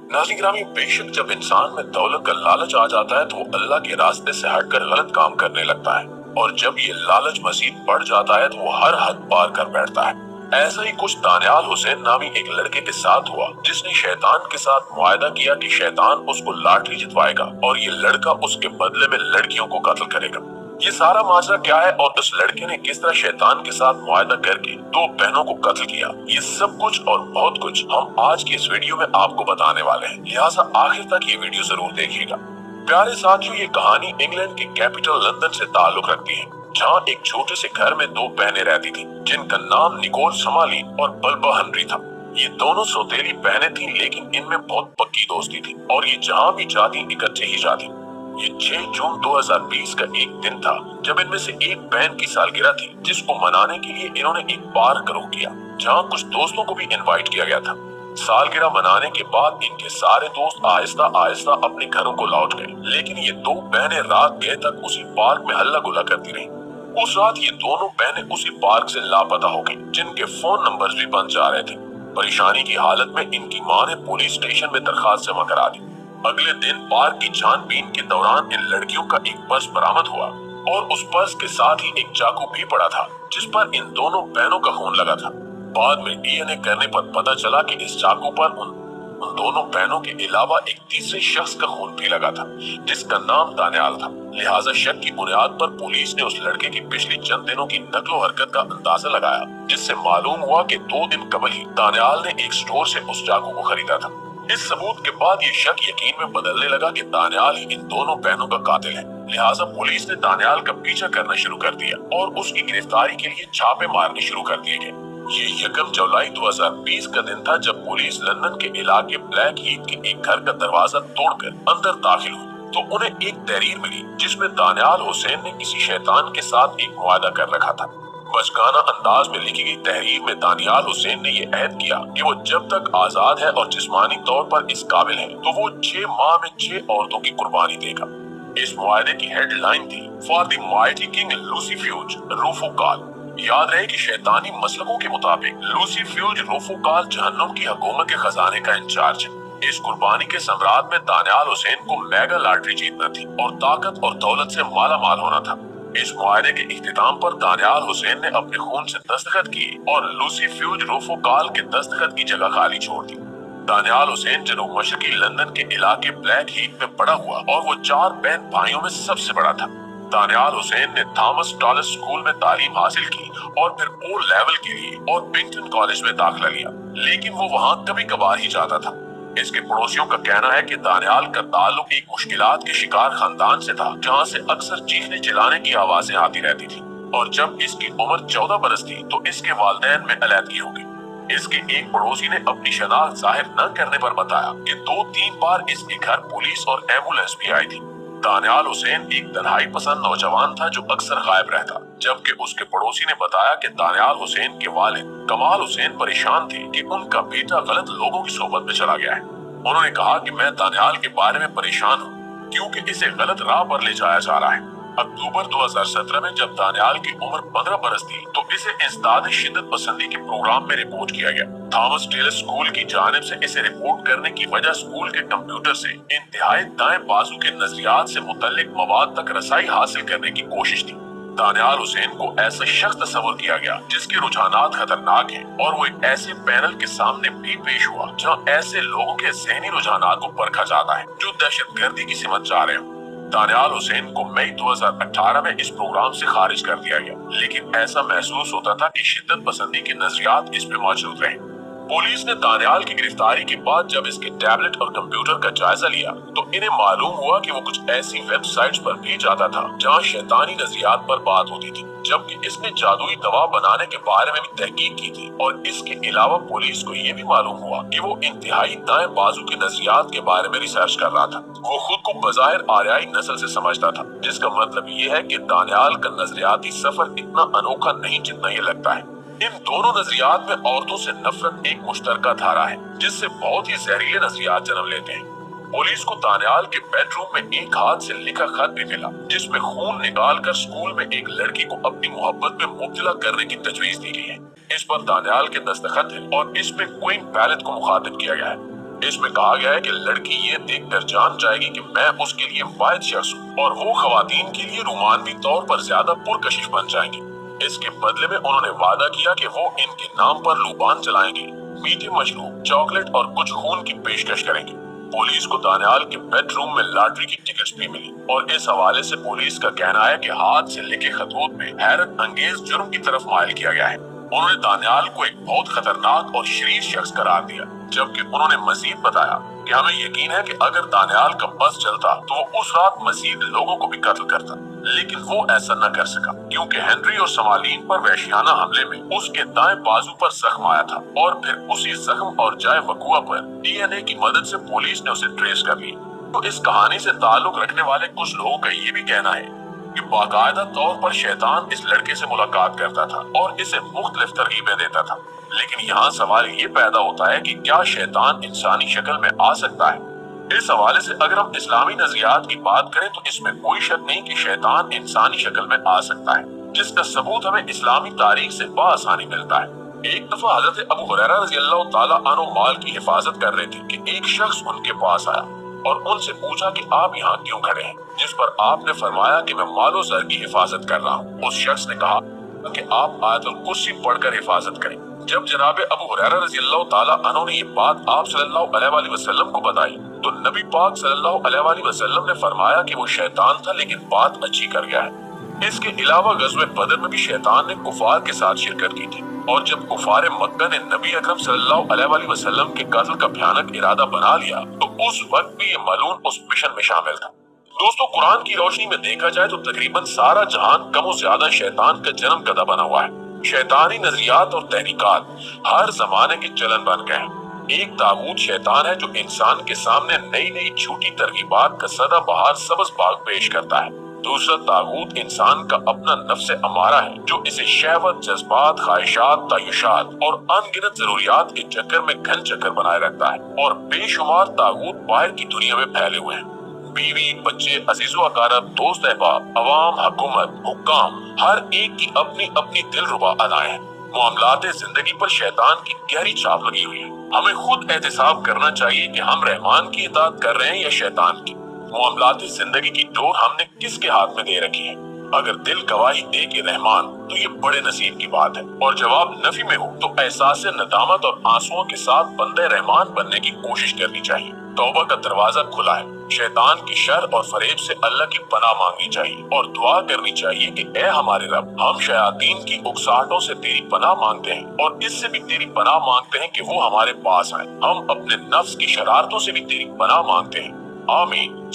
नाज़रीन गिरामी, बेशक जब इंसान में दौलत का लालच आ जाता है तो वो अल्लाह के रास्ते से हटकर गलत काम करने लगता है, और जब ये लालच मजीद बढ़ जाता है तो वो हर हद पार कर बैठता है। ऐसा ही कुछ दानियाल हुसैन नामी एक लड़के के साथ हुआ, जिसने शैतान के साथ मुआहदा किया कि शैतान उसको लॉटरी जितवाएगा और ये लड़का उसके बदले में लड़कियों को कत्ल करेगा। ये सारा माजरा क्या है और उस लड़के ने किस तरह शैतान के साथ मुआहदा करके दो बहनों को कत्ल किया, ये सब कुछ और बहुत कुछ हम आज की इस वीडियो में आपको बताने वाले हैं, लिहाजा आखिर तक ये वीडियो जरूर देखिएगा। प्यारे साथियों, ये कहानी इंग्लैंड के कैपिटल लंदन से ताल्लुक रखती है, जहाँ एक छोटे से घर में दो बहनें रहती थीं, जिनका नाम निकोल शमाली और बल्बा हनरी था। ये दोनों सौतेली बहनें थीं, लेकिन इनमें बहुत पक्की दोस्ती थी और ये जहाँ भी जाती इकट्ठे ही जाती। ये 6 जून 2020 का एक दिन था जब इनमें से एक बहन की सालगिरह थी, जिसको मनाने के लिए इन्होंने एक पार्क रुख किया, जहाँ कुछ दोस्तों को भी इनवाइट किया गया था। सालगिरह मनाने के बाद इनके सारे दोस्त आहिस्ता आहिस्ता अपने घरों को लौट गए, लेकिन ये दो बहनें रात गए तक उसी पार्क में हल्ला गुल्ला करती रहीं। उस रात ये दोनों बहनें उसी पार्क से लापता हो गईं, जिनके फोन नंबर्स भी बंद जा रहे थे। परेशानी की हालत में इनकी माँ ने पुलिस स्टेशन में दरखास्त जमा करा दी। अगले दिन पार्क की छानबीन के दौरान इन लड़कियों का एक पर्स बरामद हुआ और उस पर्स के साथ ही एक चाकू भी पड़ा था, जिस पर इन दोनों बहनों का खून लगा था। बाद में डीएनए करने पर पता चला कि इस चाकू पर उन दोनों बहनों के अलावा एक तीसरे शख्स का खून भी लगा था, जिसका नाम दानियाल था। लिहाजा शक की बुनियाद पर पुलिस ने उस लड़के की पिछली चंद दिनों की नकलो हरकत का अंदाजा लगाया, जिससे मालूम हुआ कि 2 दिन कबल ही दानियाल ने एक स्टोर से उस चाकू को खरीदा था। इस सबूत के बाद ये शक यकीन में बदलने लगा कि दानियाल ही इन दोनों बहनों का कातिल है। लिहाजा पुलिस ने दानियाल का पीछा करना शुरू कर दिया और उसकी गिरफ्तारी के लिए छापे मारने शुरू कर दिए गए। ये 1 जुलाई 2020 का दिन था जब पुलिस लंदन के इलाके ब्लैक हीथ के एक घर का दरवाजा तोड़कर अंदर दाखिल हुई तो उन्हें एक तहरीर मिली, जिसमें दानियाल हुसैन ने किसी शैतान के साथ एक मुआहदा कर रखा था। बचकाना अंदाज में लिखी गई तहरीर में दानियाल हुसैन ने ये अहद किया कि वो जब तक आजाद है और जिस्मानी तौर पर इस काबिल है तो वो 6 माह में 6 औरतों की कुर्बानी देगा। इस मुआहदे की हेडलाइन थी, फॉर द माइटी किंग लूसीफ्यूज रूफुकाल। याद रहे कि शैतानी मसलकों के मुताबिक लूसीफ्यूज रूफुकाल जहन्नुम की हुकूमत के खजाने का इंचार्ज है। इस कुर्बानी के सम्राट में दानियाल हुसैन को मेगा लॉटरी जीतना थी और ताकत और दौलत से माला माल होना था। इस मुआहदे के इख्तिताम पर दानियाल हुसैन ने अपने खून से दस्तखत किए और लूसीफ्यूज रूफुकाल के दस्तखत की जगह खाली छोड़ दी। दानियाल हुसैन जनूब मशरकी लंदन के इलाके ब्लैक हीथ में बड़ा हुआ और वो 4 बहन भाइयों में सबसे बड़ा था। दानियाल हुसैन ने थॉमस टॉलस स्कूल में तालीम हासिल की और फिर ओ लेवल के लिए और बिंगटन कॉलेज में दाखिला लिया, लेकिन वो वहाँ कभी कभार ही जाता था। इसके पड़ोसियों का कहना है कि दानियाल का ताल्लुक एक मुश्किलात के शिकार खानदान से था, जहाँ से अक्सर चीखने चिल्लाने की आवाजें आती रहती थी, और जब इसकी उम्र 14 बरस थी तो इसके वालिदैन में अलहदगी हो गई। इसके एक पड़ोसी ने अपनी शनाख्त जाहिर न करने पर बताया कि 2-3 बार इसके घर पुलिस और एम्बुलेंस भी आई थी। दानियाल हुसैन एक तन्हाई पसंद नौजवान था जो अक्सर गायब रहता, जबकि उसके पड़ोसी ने बताया कि दानियाल हुसैन के वालिद कमाल हुसैन परेशान थे कि उनका बेटा गलत लोगों की सोबत में चला गया है। उन्होंने कहा कि मैं दानियाल के बारे में परेशान हूँ क्योंकि इसे गलत राह पर ले जाया जा रहा है। अक्टूबर 2017 में जब दानियाल की उम्र 15 बरस थी तो इसे इंसदाद शिद्दत पसंदी के प्रोग्राम में रिपोर्ट किया गया। थॉमस टेलस स्कूल की जानिब से इसे रिपोर्ट करने की वजह स्कूल के कंप्यूटर से इंतहाई दाएं बाजू के नजरियात से मुतल्लिक मवाद तक रसाई हासिल करने की कोशिश थी। दानियाल हुसैन को ऐसा शख्स तस्वर किया गया जिसके रुझानात खतरनाक हैं, और वो एक ऐसे पैनल के सामने भी पेश हुआ जहाँ ऐसे लोगों के ज़हनी रुझानात को परखा जाता है जो दहशतगर्दी की सिमत जा रहे हो। दानियाल हुसैन को मई 2018 में इस प्रोग्राम से खारिज कर दिया गया, लेकिन ऐसा महसूस होता था कि शिद्दत पसंदी के नजरियात इस पे मौजूद रहे। पुलिस ने दानियाल की गिरफ्तारी के बाद जब इसके टैबलेट और कंप्यूटर का जायजा लिया तो इन्हें मालूम हुआ कि वो कुछ ऐसी वेबसाइट्स पर भी जाता था जहां शैतानी नजरियात पर बात होती थी, जबकि इसने जादुई दवा बनाने के बारे में भी तहकीक की थी। और इसके अलावा पुलिस को ये भी मालूम हुआ कि वो इंतहाई दाएं बाजू के नजरियात के बारे में रिसर्च कर रहा था। वो खुद को बज़ाहिर आर्याई नस्ल से समझता था, जिसका मतलब ये है कि दानियाल का नजरियाती सफर इतना अनोखा नहीं जितना ये लगता है। इन दोनों नजरियात में औरतों से नफरत एक मुश्तरका धारा है, जिससे बहुत ही जहरीले नजरियात जन्म लेते हैं। पुलिस को दानियाल के बेडरूम में एक हाथ से लिखा खत भी मिला, जिसमें खून निकालकर स्कूल में एक लड़की को अपनी मोहब्बत में मुब्तला करने की तजवीज दी गई है। इस पर दानियाल के दस्तखत है और इसमें क्वीन पैलेट को मुखातिब किया गया है। اس میں کہا گیا ہے کہ لڑکی یہ دیکھ کر جان جائے گی کہ میں اس کے لیے واحد شخص ہوں اور وہ خواتین کے لیے رومانوی طور پر زیادہ پرکشش بن جائیں گی۔ اس کے بدلے میں انہوں نے وعدہ کیا کہ وہ ان کے نام پر لوبان چلائیں گے، میٹھے مشروب، چاکلیٹ اور کچھ خون کی پیشکش کریں گے۔ پولیس کو دانیال کے بیڈ روم میں لاٹری کی ٹکٹس بھی ملی اور اس حوالے سے پولیس کا کہنا ہے کہ ہاتھ سے لکھے خطوط میں حیرت انگیز جرم کی طرف مائل کیا گیا ہے۔ انہوں نے دانیال کو ایک بہت خطرناک اور شریر شخص قرار دیا، جبکہ انہوں نے مزید بتایا کہ ہمیں یقین ہے کہ اگر دانیال کا بس چلتا تو وہ اس رات مزید لوگوں کو بھی قتل کرتا، لیکن وہ ایسا نہ کر سکا کیونکہ ہنری اور سمالین پر وحشیانہ حملے میں اس کے دائیں بازو پر زخم آیا تھا اور پھر اسی زخم اور جائے وقوع پر ڈی این اے کی مدد سے پولیس نے اسے ٹریس کر لی۔ تو اس کہانی سے تعلق رکھنے والے کچھ لوگوں کا یہ بھی کہنا ہے کہ باقاعدہ طور پر شیطان اس لڑکے سے ملاقات کرتا تھا اور اسے مختلف ترغیبیں دیتا تھا، لیکن یہاں سوال یہ پیدا ہوتا ہے کہ کیا شیطان انسانی شکل میں آ سکتا ہے؟ اس حوالے سے اگر ہم اسلامی نظریات کی بات کریں تو اس میں کوئی شک نہیں کہ شیطان انسانی شکل میں آ سکتا ہے، جس کا ثبوت ہمیں اسلامی تاریخ سے بآسانی ملتا ہے۔ ایک دفعہ حضرت ابو ہریرہ رضی اللہ تعالیٰ عنہ مال کی حفاظت کر رہے تھے کہ ایک شخص ان کے پاس آیا اور ان سے پوچھا کہ آپ یہاں کیوں کھڑے ہیں، جس پر آپ نے فرمایا کہ میں مال و زر کی حفاظت کر رہا ہوں۔ اس شخص نے کہا کہ آپ آیت الکرسی پڑھ کر حفاظت کریں۔ جب جناب ابو ہریرہ رضی اللہ تعالیٰ عنہ نے یہ بات آپ صلی اللہ علیہ وآلہ وسلم کو بتائی تو نبی پاک صلی اللہ علیہ وآلہ وسلم نے فرمایا کہ وہ شیطان تھا لیکن بات اچھی کر گیا ہے۔ اس کے علاوہ غزوہ بدر میں بھی شیطان نے کفار کے ساتھ شرکت کی تھی، اور جب کفار مکہ نے نبی اکرم صلی اللہ علیہ وآلہ وسلم کے قتل کا بھیانک ارادہ بنا لیا تو اس وقت بھی یہ ملعون اس مشن میں شامل تھا۔ دوستو، قرآن کی روشنی میں دیکھا جائے تو تقریباً سارا جہان کم و زیادہ شیطان کا جنم گدھا بنا ہوا ہے۔ شیطانی نظریات اور تحریکات ہر زمانے کے چلن بن گئے ہیں۔ ایک طاغوت شیطان ہے جو انسان کے سامنے نئی نئی جھوٹی ترغیبات کا سدا بہار سبز باغ پیش کرتا ہے۔ دوسرا طاغوت انسان کا اپنا نفس امارہ ہے جو اسے شہوت، جذبات، خواہشات، تعیشات اور ان گنت ضروریات کے چکر میں گھن چکر بنائے رکھتا ہے، اور بے شمار طاغوت باہر کی دنیا میں پھیلے ہوئے ہیں۔ بیوی، بچے، عزیز و اقارب، دوست احباب، عوام، حکومت، حکام، ہر ایک کی اپنی اپنی دلربا ادائیں ہیں۔ معاملات زندگی پر شیطان کی گہری چھاپ لگی ہوئی ہے۔ ہمیں خود احتساب کرنا چاہیے کہ ہم رحمان کی اطاعت کر رہے ہیں یا شیطان کی۔ معاملات زندگی کی ڈور ہم نے کس کے ہاتھ میں دے رکھی ہے؟ اگر دل گواہی دے کہ رحمان تو یہ بڑے نصیب کی بات ہے، اور جواب نفی میں ہو تو احساس ندامت اور آنسوؤں کے ساتھ بندے رحمان بننے کی کوشش کرنی چاہیے۔ توبہ کا دروازہ کھلا ہے۔ شیطان کی شر اور فریب سے اللہ کی پناہ مانگنی چاہیے اور دعا کرنی چاہیے کہ اے ہمارے رب، ہم شیاطین کی اکساہٹوں سے تیری پناہ مانگتے ہیں اور اس سے بھی تیری پناہ مانگتے ہیں کہ وہ ہمارے پاس آئے۔ ہم اپنے نفس کی شرارتوں سے بھی تیری پناہ مانگتے ہیں۔ آمین۔